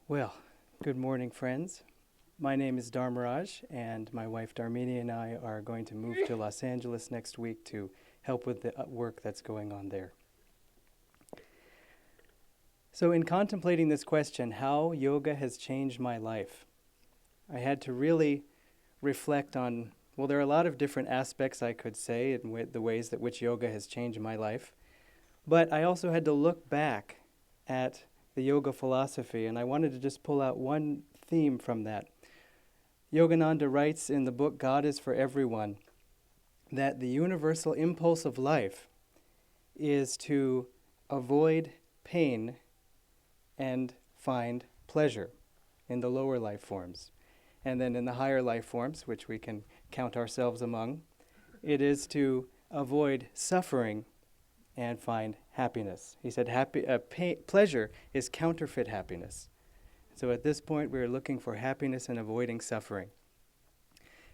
Well, good morning, friends. My name is Dharmaraj, and my wife Dharmini and I are going to move to Los Angeles next week to help with the work that's going on there. So in contemplating this question, how yoga has changed my life, I had to really reflect on, well, there are a lot of different aspects I could say in the ways that which yoga has changed my life, but I also had to look back at the yoga philosophy, and I wanted to just pull out one theme from that. Yogananda writes in the book God is for Everyone that the universal impulse of life is to avoid pain and find pleasure in the lower life forms. And then in the higher life forms, which we can count ourselves among, it is to avoid suffering and find happiness. He said pleasure is counterfeit happiness. So at this point, we're looking for happiness and avoiding suffering.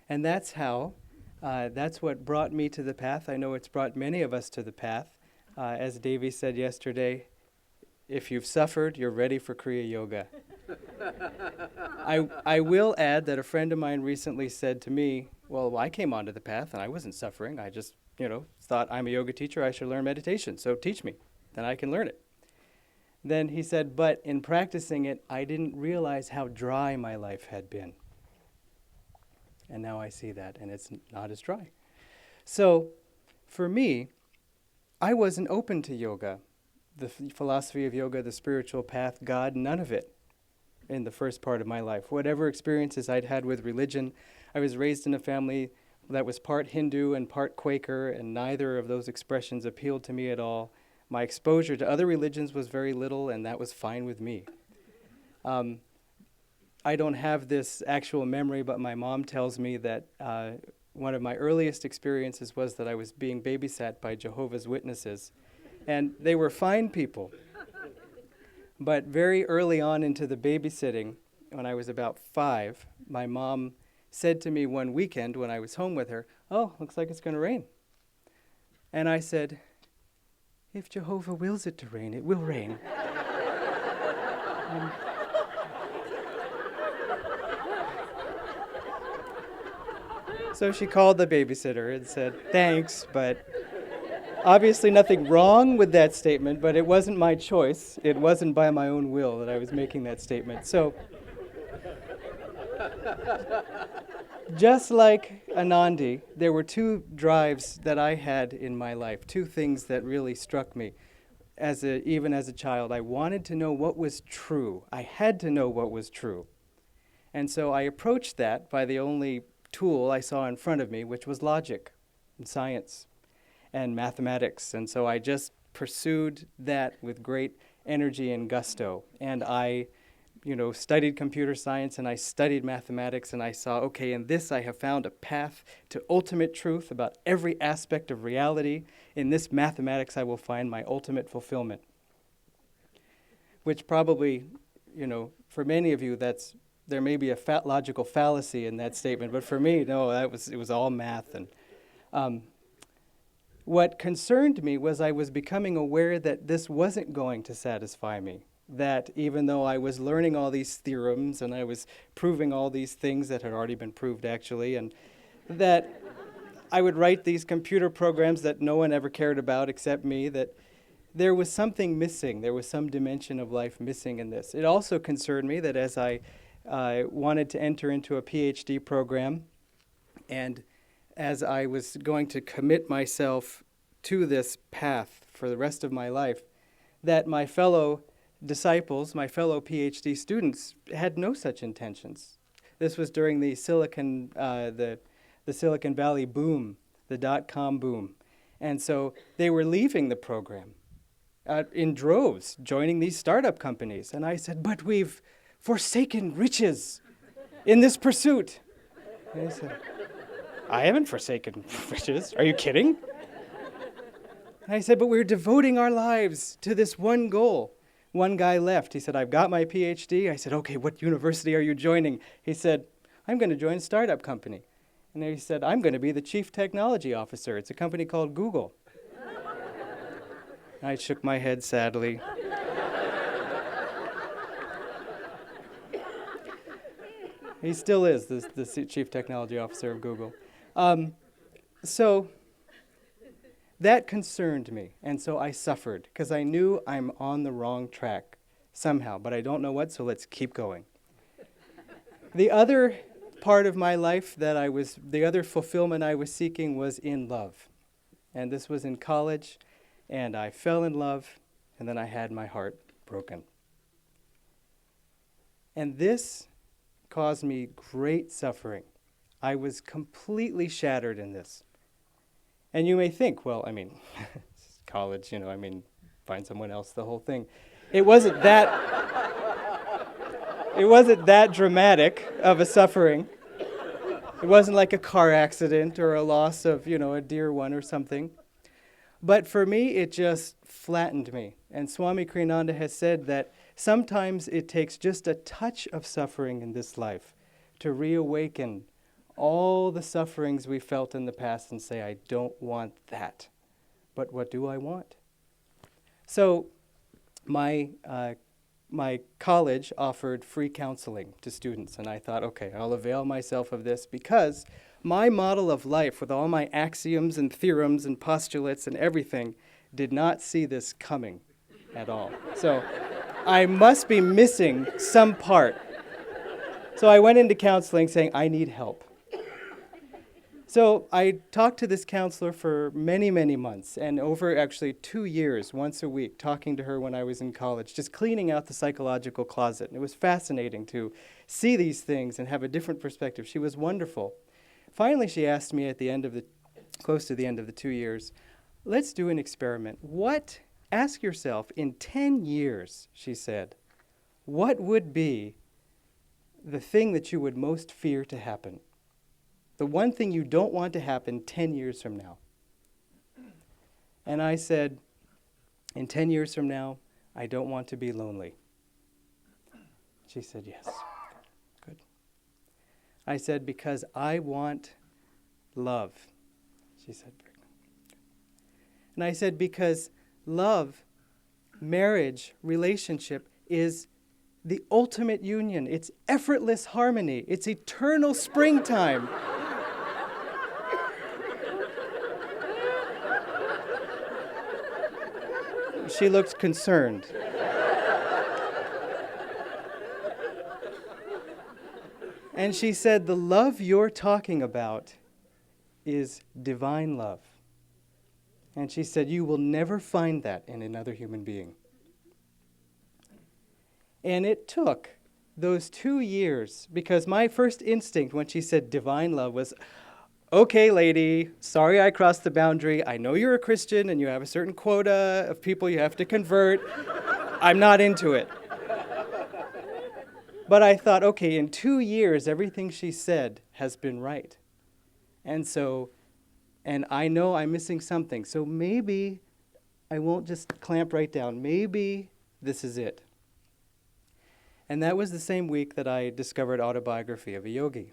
And that's what brought me to the path. I know it's brought many of us to the path. As Devi said yesterday, if you've suffered, you're ready for Kriya Yoga. I will add that a friend of mine recently said to me, well, I came onto the path and I wasn't suffering. I just, thought I'm a yoga teacher, I should learn meditation, so teach me, then I can learn it. Then he said, but in practicing it, I didn't realize how dry my life had been. And now I see that, and it's not as dry. So, for me, I wasn't open to yoga, the philosophy of yoga, the spiritual path, God, none of it in the first part of my life. Whatever experiences I'd had with religion, I was raised in a family that was part Hindu and part Quaker, and neither of those expressions appealed to me at all. My exposure to other religions was very little, and that was fine with me. I don't have this actual memory, but my mom tells me that one of my earliest experiences was that I was being babysat by Jehovah's Witnesses, and they were fine people. But very early on into the babysitting, when I was about 5, my mom said to me one weekend when I was home with her, oh, looks like it's going to rain. And I said, if Jehovah wills it to rain, it will rain. So she called the babysitter and said, thanks, but obviously nothing wrong with that statement, but it wasn't my choice. It wasn't by my own will that I was making that statement. So, just like Anandi, there were two drives that I had in my life, two things that really struck me. Even as a child, I wanted to know what was true. I had to know what was true. And so I approached that by the only tool I saw in front of me, which was logic and science and mathematics. And so I just pursued that with great energy and gusto. And I studied computer science and I studied mathematics, and I saw, okay, in this I have found a path to ultimate truth about every aspect of reality. In this mathematics I will find my ultimate fulfillment. Which probably, for many of you, there may be a logical fallacy in that statement, but for me, no, it was all math. And what concerned me was I was becoming aware that this wasn't going to satisfy me. That even though I was learning all these theorems and I was proving all these things that had already been proved actually, and that I would write these computer programs that no one ever cared about except me, that there was something missing. There was some dimension of life missing in this. It also concerned me that as I wanted to enter into a PhD program, and as I was going to commit myself to this path for the rest of my life, that my fellow disciples, my fellow PhD students, had no such intentions. This was during the Silicon Valley boom, the .com boom. And so they were leaving the program in droves, joining these startup companies. And I said, but we've forsaken riches in this pursuit. And they said, I haven't forsaken riches. Are you kidding? And I said, but we're devoting our lives to this one goal. One guy left. He said, I've got my PhD. I said, okay, what university are you joining? He said, I'm going to join a startup company. And he said, I'm going to be the chief technology officer. It's a company called Google. I shook my head sadly. He still is the chief technology officer of Google. So that concerned me, and so I suffered, because I knew I'm on the wrong track somehow, but I don't know what, so let's keep going. The other part of my life the other fulfillment I was seeking was in love. And this was in college, and I fell in love, and then I had my heart broken. And this caused me great suffering. I was completely shattered in this. And you may think, well, I mean, college, find someone else, the whole thing. It wasn't that dramatic of a suffering. It wasn't like a car accident or a loss of, a dear one or something. But for me, it just flattened me. And Swami Kriyananda has said that sometimes it takes just a touch of suffering in this life to reawaken all the sufferings we felt in the past and say, I don't want that. But what do I want? So my college offered free counseling to students, and I thought, okay, I'll avail myself of this because my model of life with all my axioms and theorems and postulates and everything did not see this coming at all. So I must be missing some part. So I went into counseling saying, I need help. So I talked to this counselor for many, many months, and over actually 2 years, once a week, talking to her when I was in college, just cleaning out the psychological closet. And it was fascinating to see these things and have a different perspective. She was wonderful. Finally, she asked me at the end of close to the end of the 2 years, let's do an experiment. Ask yourself, in 10 years, she said, what would be the thing that you would most fear to happen? The one thing you don't want to happen 10 years from now. And I said, in 10 years from now, I don't want to be lonely. She said, yes. Good. I said, because I want love. She said, very good. And I said, because love, marriage, relationship is the ultimate union. It's effortless harmony. It's eternal springtime. She looked concerned. And she said, the love you're talking about is divine love. And she said, you will never find that in another human being. And it took those 2 years, because my first instinct when she said divine love was, okay, lady, sorry I crossed the boundary. I know you're a Christian and you have a certain quota of people you have to convert. I'm not into it. But I thought, okay, in 2 years, everything she said has been right. And I know I'm missing something. So maybe I won't just clamp right down. Maybe this is it. And that was the same week that I discovered Autobiography of a Yogi.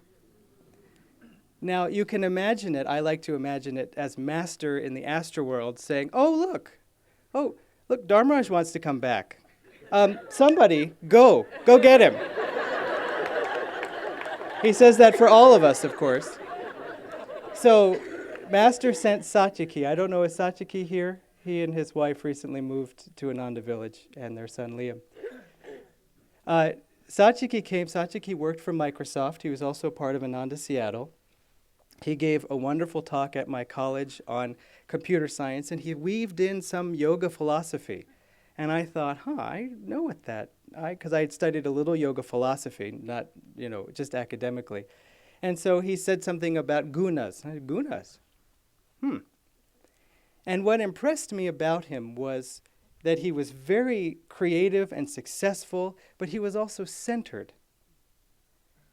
Now, you can imagine it. I like to imagine it as Master in the Astral world saying, oh, look, Dharmaraj wants to come back. Somebody, go get him. He says that for all of us, of course. So Master sent Satyaki. I don't know, is Satyaki here? He and his wife recently moved to Ananda Village, and their son Liam. Satyaki came. Satyaki worked for Microsoft. He was also part of Ananda Seattle. He gave a wonderful talk at my college on computer science, and he weaved in some yoga philosophy. And I thought, I know what that, because I had studied a little yoga philosophy, not, just academically. And so he said something about gunas. Gunas? And what impressed me about him was that he was very creative and successful, but he was also centered.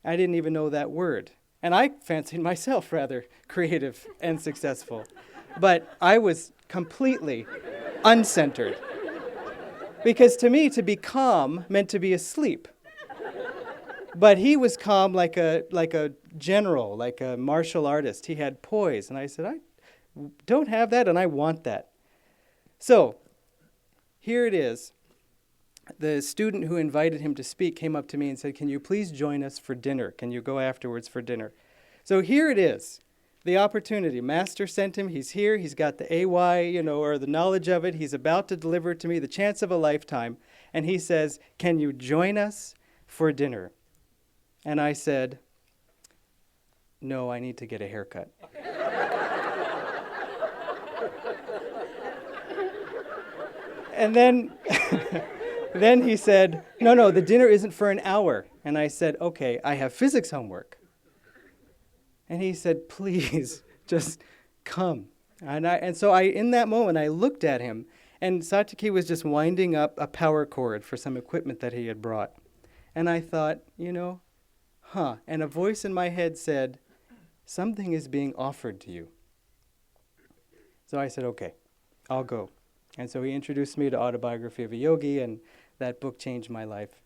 I didn't even know that word. And I fancied myself rather creative and successful. But I was completely uncentered. Because to me, to be calm meant to be asleep. But he was calm like a general, like a martial artist. He had poise. And I said, I don't have that, and I want that. So here it is. the student who invited him to speak came up to me and said, "Can you please join us for dinner? Can you go afterwards for dinner?" So here it is, the opportunity. Master sent him. He's here. He's got the AY, or the knowledge of it. He's about to deliver it to me, the chance of a lifetime. And he says, "Can you join us for dinner?" And I said, "No, I need to get a haircut." And then then he said, no, the dinner isn't for an hour. And I said, "Okay, I have physics homework." And he said, "Please, just come." And so in that moment, I looked at him, and Satiki was just winding up a power cord for some equipment that he had brought. And I thought, and a voice in my head said, "Something is being offered to you." So I said, "Okay, I'll go." And so he introduced me to Autobiography of a Yogi, and that book changed my life.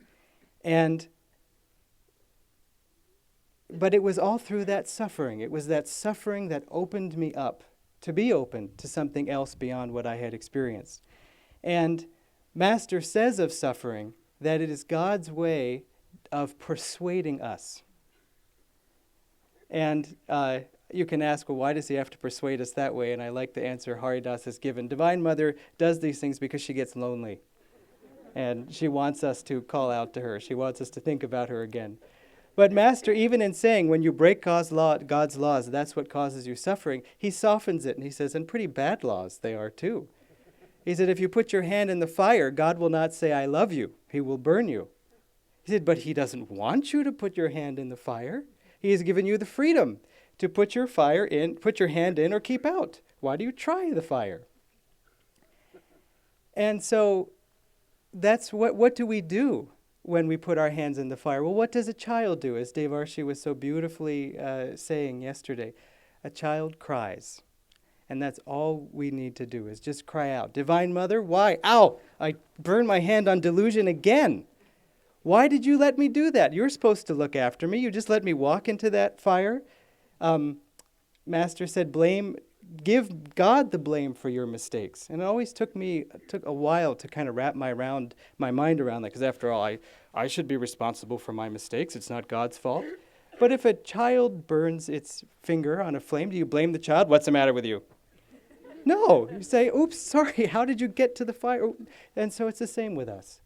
But it was all through that suffering. It was that suffering that opened me up to be open to something else beyond what I had experienced. And Master says of suffering that it is God's way of persuading us. And you can ask, well, why does he have to persuade us that way? And I like the answer Haridas has given. Divine Mother does these things because she gets lonely. And she wants us to call out to her. She wants us to think about her again. But Master, even in saying when you break God's laws, that's what causes you suffering, he softens it and he says, and pretty bad laws they are too. He said, if you put your hand in the fire, God will not say, "I love you." He will burn you. He said, but he doesn't want you to put your hand in the fire. He has given you the freedom to put your hand in or keep out. Why do you try the fire? And so that's what do we do when we put our hands in the fire? Well, what does a child do? As Devarshi was so beautifully saying yesterday, a child cries. And that's all we need to do is just cry out. Divine Mother, why? Ow! I burned my hand on delusion again. Why did you let me do that? You're supposed to look after me. You just let me walk into that fire. Master said, give God the blame for your mistakes. And it always took a while to kind of wrap my mind around that, because after all, I should be responsible for my mistakes. It's not God's fault. But if a child burns its finger on a flame, do you blame the child? What's the matter with you? No. You say, "Oops, sorry, how did you get to the fire?" And so it's the same with us.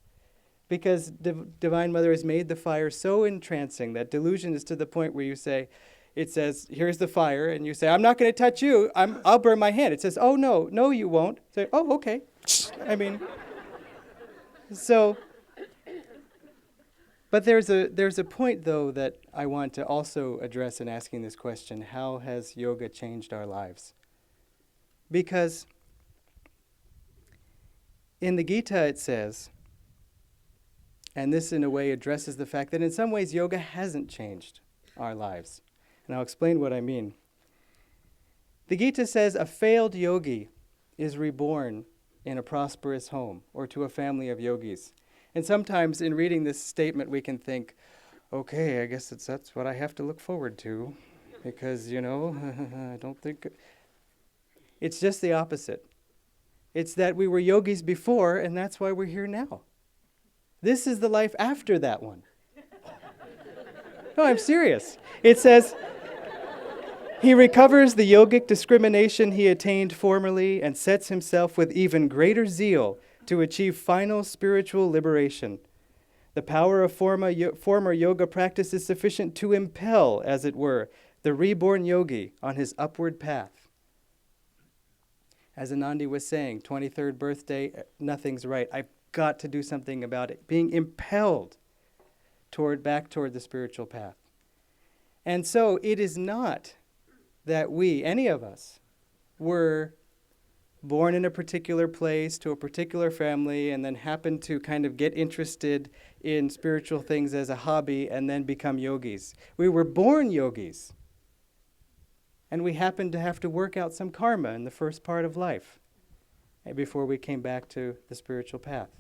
Because Divine Mother has made the fire so entrancing that delusion is to the point where you say, it says, "Here's the fire," and you say, "I'm not going to touch you. I'll burn my hand." It says, "Oh, no, you won't." Say, "Oh, okay." But there's a point, though, that I want to also address in asking this question: how has yoga changed our lives? Because in the Gita it says, and this in a way addresses the fact that in some ways yoga hasn't changed our lives. And I'll explain what I mean. The Gita says a failed yogi is reborn in a prosperous home or to a family of yogis. And sometimes in reading this statement we can think, okay, I guess that's what I have to look forward to, because, I don't think... It's just the opposite. It's that we were yogis before, and that's why we're here now. This is the life after that one. No, I'm serious. It says, he recovers the yogic discrimination he attained formerly and sets himself with even greater zeal to achieve final spiritual liberation. The power of former yoga practice is sufficient to impel, as it were, the reborn yogi on his upward path. As Anandi was saying, 23rd birthday, nothing's right. I've got to do something about it. Being impelled back toward the spiritual path. And so it is not that any of us, were born in a particular place to a particular family and then happened to kind of get interested in spiritual things as a hobby and then become yogis. We were born yogis. And we happened to have to work out some karma in the first part of life before we came back to the spiritual path.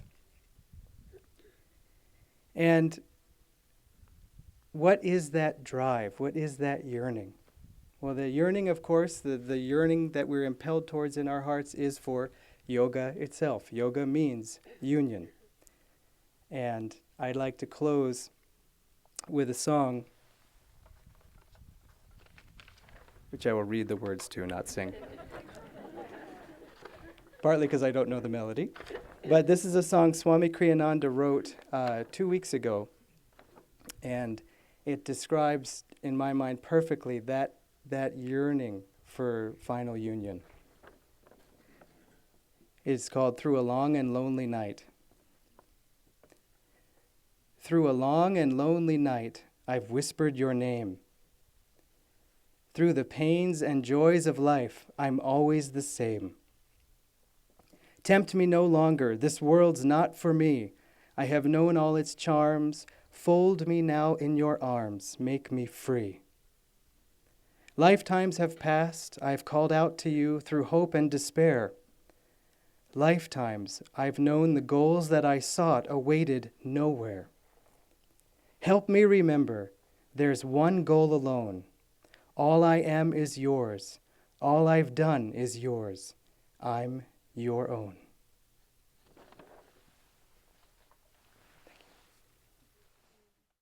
And what is that drive? What is that yearning? Well, the yearning, of course, the yearning that we're impelled towards in our hearts is for yoga itself. Yoga means union. And I'd like to close with a song, which I will read the words to, not sing. Partly because I don't know the melody. But this is a song Swami Kriyananda wrote 2 weeks ago. And it describes, in my mind, perfectly that yearning for final union. It's called Through a Long and Lonely Night. Through a long and lonely night, I've whispered your name. Through the pains and joys of life, I'm always the same. Tempt me no longer, this world's not for me. I have known all its charms. Fold me now in your arms, make me free. Lifetimes have passed, I've called out to you through hope and despair. Lifetimes I've known the goals that I sought awaited nowhere. Help me remember, there's one goal alone. All I am is yours. All I've done is yours. I'm your own.